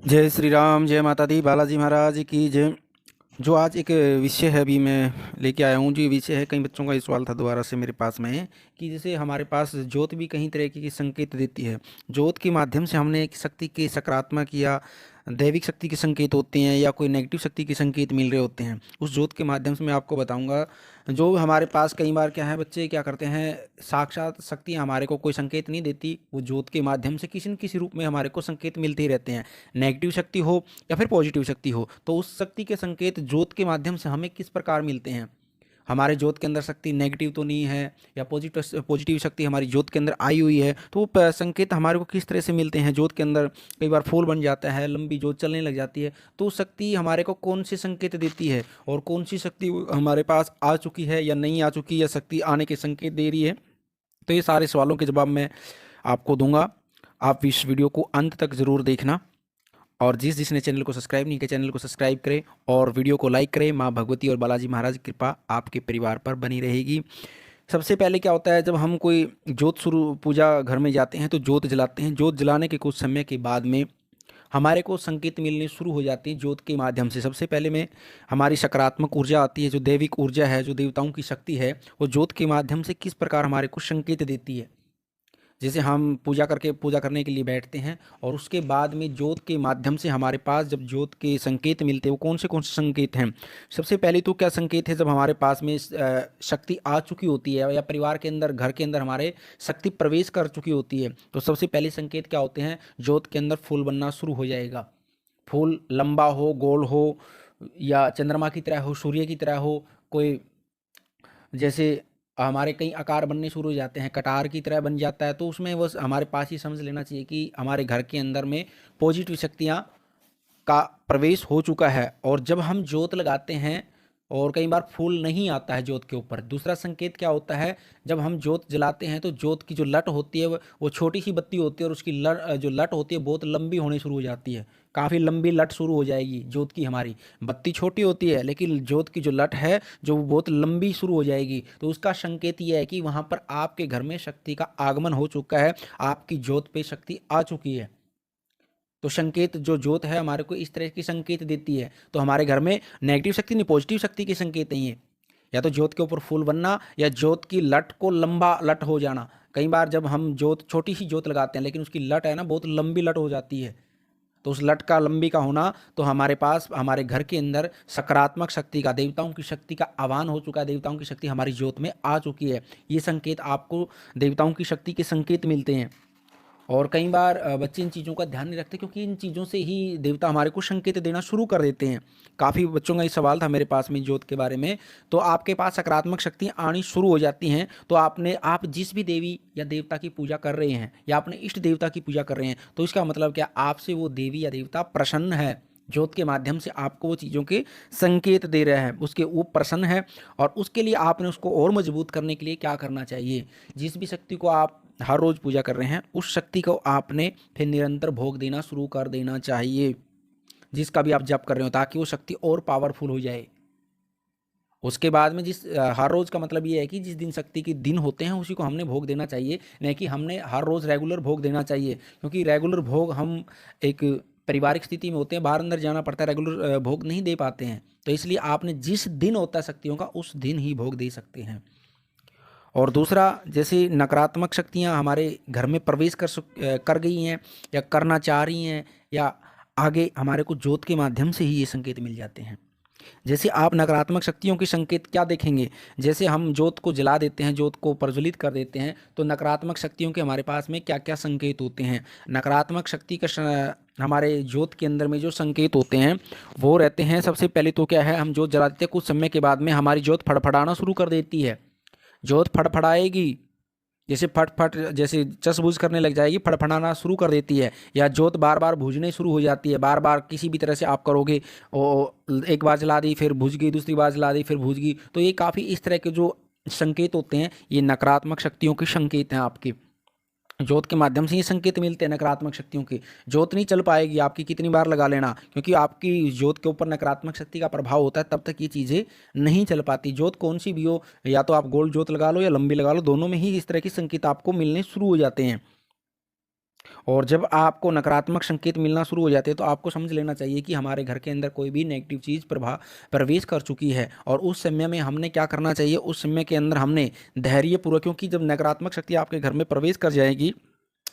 जय श्री राम, जय माता दी, बालाजी महाराज की जय। जो आज एक विषय है अभी मैं लेके आया हूँ। जो ये विषय है, कई बच्चों का ये सवाल था दोबारा से मेरे पास में, कि जैसे हमारे पास ज्योत भी कई तरह की संकेत देती है। ज्योत के माध्यम से हमने एक शक्ति के सकारात्मक या दैविक शक्ति के संकेत होते हैं, या कोई नेगेटिव शक्ति के संकेत मिल रहे होते हैं। उस ज्योत के माध्यम से मैं आपको बताऊंगा। जो हमारे पास कई बार क्या है, बच्चे क्या करते हैं, साक्षात शक्तियाँ हमारे को कोई संकेत नहीं देती, वो ज्योत के माध्यम से किसी न किसी रूप में हमारे को संकेत मिलते ही रहते हैं। नेगेटिव शक्ति हो या फिर पॉजिटिव शक्ति हो, तो उस शक्ति के संकेत ज्योत के माध्यम से हमें किस प्रकार मिलते हैं। हमारे ज्योत के अंदर शक्ति नेगेटिव तो नहीं है, या पॉजिटिव पॉजिटिव शक्ति हमारी ज्योत के अंदर आई हुई है, तो वो संकेत हमारे को किस तरह से मिलते हैं। ज्योत के अंदर कई बार फूल बन जाता है, लंबी ज्योत चलने लग जाती है, तो शक्ति हमारे को कौन से संकेत देती है, और कौन सी शक्ति हमारे पास आ चुकी है या नहीं आ चुकी, या शक्ति आने के संकेत दे रही है। तो ये सारे सवालों के जवाब मैं आपको दूंगा। आप इस वीडियो को अंत तक ज़रूर देखना, और जिसने चैनल को सब्सक्राइब नहीं किया, चैनल को सब्सक्राइब करें और वीडियो को लाइक करें। माँ भगवती और बालाजी महाराज की कृपा आपके परिवार पर बनी रहेगी। सबसे पहले क्या होता है, जब हम कोई जोत शुरू पूजा घर में जाते हैं तो जोत जलाते हैं। जोत जलाने के कुछ समय के बाद में हमारे को संकेत मिलने शुरू हो जाते हैं ज्योत के माध्यम से। सबसे पहले में हमारी सकारात्मक ऊर्जा आती है, जो दैविक ऊर्जा है, जो देवताओं की शक्ति है, वो ज्योत के माध्यम से किस प्रकार हमारे को संकेत देती है। जैसे हम पूजा करने के लिए बैठते हैं, और उसके बाद में ज्योत के माध्यम से हमारे पास जब ज्योत के संकेत मिलते हैं, वो कौन से संकेत हैं। सबसे पहले तो क्या संकेत है, जब हमारे पास में शक्ति आ चुकी होती है, या परिवार के अंदर, घर के अंदर हमारे शक्ति प्रवेश कर चुकी होती है, तो सबसे पहले संकेत क्या होते हैं, ज्योत के अंदर फूल बनना शुरू हो जाएगा। फूल लंबा हो, गोल हो, या चंद्रमा की तरह हो, सूर्य की तरह हो, कोई जैसे हमारे कई आकार बनने शुरू हो जाते हैं, कटार की तरह बन जाता है, तो उसमें बस हमारे पास ही समझ लेना चाहिए कि हमारे घर के अंदर में पॉजिटिव शक्तियाँ का प्रवेश हो चुका है। और जब हम जोत लगाते हैं और कई बार फूल नहीं आता है जोत के ऊपर, दूसरा संकेत क्या होता है, जब हम जोत जलाते हैं तो जोत की जो लट होती है, वो छोटी सी बत्ती होती है, और उसकी जो लट होती है बहुत लंबी होनी शुरू हो जाती है। काफ़ी लंबी लट शुरू हो जाएगी जोत की। हमारी बत्ती छोटी होती है, लेकिन जोत की जो लट है जो वो बहुत लंबी शुरू हो जाएगी, तो उसका संकेत ये है कि वहाँ पर आपके घर में शक्ति का आगमन हो चुका है, आपकी जोत पे शक्ति आ चुकी है। तो संकेत जो ज्योत है हमारे को इस तरह की संकेत देती है। तो हमारे घर में नेगेटिव शक्ति नहीं, पॉजिटिव शक्ति के संकेत नहीं है। या तो ज्योत के ऊपर फूल बनना, या ज्योत की लट को लंबा लट हो जाना। कई बार जब हम ज्योत, छोटी सी ज्योत लगाते हैं, लेकिन उसकी लट है ना बहुत लंबी लट हो जाती है, तो उस लट का लंबी का होना, तो हमारे पास हमारे घर के अंदर सकारात्मक शक्ति का, देवताओं की शक्ति का आह्वान हो चुका है, देवताओं की शक्ति हमारी ज्योत में आ चुकी है। ये संकेत आपको देवताओं की शक्ति के संकेत मिलते हैं। और कई बार बच्चे इन चीज़ों का ध्यान नहीं रखते, क्योंकि इन चीज़ों से ही देवता हमारे को संकेत देना शुरू कर देते हैं। काफ़ी बच्चों का ये सवाल था मेरे पास में ज्योत के बारे में। तो आपके पास सकारात्मक शक्तियाँ आनी शुरू हो जाती हैं, तो आप जिस भी देवी या देवता की पूजा कर रहे हैं, या अपने इष्ट देवता की पूजा कर रहे हैं, तो इसका मतलब क्या, आपसे वो देवी या देवता प्रसन्न है। ज्योत के माध्यम से आपको वो चीज़ों के संकेत दे रहा है, उसके वो प्रसन्न है। और उसके लिए आपने उसको और मजबूत करने के लिए क्या करना चाहिए, जिस भी शक्ति को आप हर रोज़ पूजा कर रहे हैं, उस शक्ति को आपने फिर निरंतर भोग देना शुरू कर देना चाहिए, जिसका भी आप जप कर रहे हो, ताकि वो शक्ति और पावरफुल हो जाए। उसके बाद में हर रोज़ का मतलब ये है कि जिस दिन शक्ति के दिन होते हैं उसी को हमने भोग देना चाहिए, नहीं कि हमने हर रोज़ रेगुलर भोग देना चाहिए। क्योंकि रेगुलर भोग हम एक पारिवारिक स्थिति में होते हैं, बाहर अंदर जाना पड़ता है, रेगुलर भोग नहीं दे पाते हैं। तो इसलिए आपने जिस दिन होता है शक्तियों का, उस दिन ही भोग दे सकते हैं। और दूसरा, जैसे नकारात्मक शक्तियाँ हमारे घर में प्रवेश कर गई हैं, या करना चाह रही हैं, या आगे हमारे को ज्योत के माध्यम से ही ये संकेत मिल जाते हैं। जैसे आप नकारात्मक शक्तियों के संकेत क्या देखेंगे, जैसे हम ज्योत को जला देते हैं, ज्योत को प्रज्वलित कर देते हैं, तो नकारात्मक शक्तियों के हमारे पास में क्या क्या संकेत होते हैं। नकारात्मक शक्ति का हमारे ज्योत के अंदर में जो संकेत होते हैं वो रहते हैं। सबसे पहले तो क्या है, हम ज्योत जला देते हैं, कुछ समय के बाद में हमारी ज्योत फड़फड़ाना शुरू कर देती है। ज्योत फड़फड़ाएगी, जैसे फट फट जैसे चस बुझ करने लग जाएगी, फड़फड़ाना शुरू कर देती है। या ज्योत बार बार बुझने शुरू हो जाती है, बार बार किसी भी तरह से आप करोगे, एक बार जला दी फिर बुझ गई, दूसरी बार जला दी फिर बुझ गई। तो ये काफ़ी इस तरह के जो संकेत होते हैं, ये नकारात्मक शक्तियों के संकेत हैं। आपके ज्योत के माध्यम से ये संकेत मिलते हैं नकारात्मक शक्तियों के। ज्योत नहीं चल पाएगी आपकी, कितनी बार लगा लेना, क्योंकि आपकी ज्योत के ऊपर नकारात्मक शक्ति का प्रभाव होता है, तब तक ये चीज़ें नहीं चल पाती। ज्योत कौन सी भी हो, या तो आप गोल ज्योत लगा लो या लंबी लगा लो, दोनों में ही इस तरह के संकेत आपको मिलने शुरू हो जाते हैं। और जब आपको नकारात्मक संकेत मिलना शुरू हो जाते हैं तो आपको समझ लेना चाहिए कि हमारे घर के अंदर कोई भी नेगेटिव चीज़ प्रवेश कर चुकी है। और उस समय में हमने क्या करना चाहिए, उस समय के अंदर हमने धैर्यपूर्वक, क्योंकि जब नकारात्मक शक्ति आपके घर में प्रवेश कर जाएगी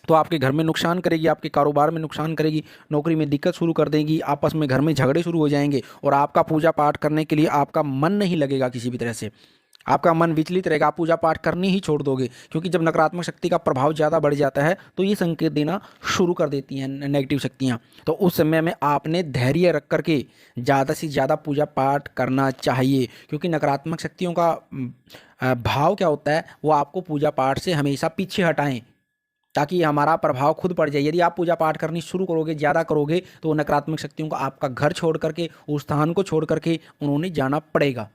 तो आपके घर में नुकसान करेगी, आपके कारोबार में नुकसान करेगी, नौकरी में दिक्कत शुरू कर देगी, आपस में घर में झगड़े शुरू हो जाएंगे और आपका पूजा पाठ करने के लिए आपका मन नहीं लगेगा, किसी भी तरह से आपका मन विचलित रहेगा, आप पूजा पाठ करनी ही छोड़ दोगे। क्योंकि जब नकारात्मक शक्ति का प्रभाव ज़्यादा बढ़ जाता है तो ये संकेत देना शुरू कर देती हैं नेगेटिव शक्तियाँ। तो उस समय में आपने धैर्य रख करके ज़्यादा से ज़्यादा पूजा पाठ करना चाहिए, क्योंकि नकारात्मक शक्तियों का भाव क्या होता है, वो आपको पूजा पाठ से हमेशा पीछे हटाएं ताकि हमारा प्रभाव खुद पड़ जाए। यदि आप पूजा पाठ करनी शुरू करोगे, ज़्यादा करोगे, तो नकारात्मक शक्तियों को आपका घर छोड़ करके, उस स्थान को छोड़ करके उन्होंने जाना पड़ेगा।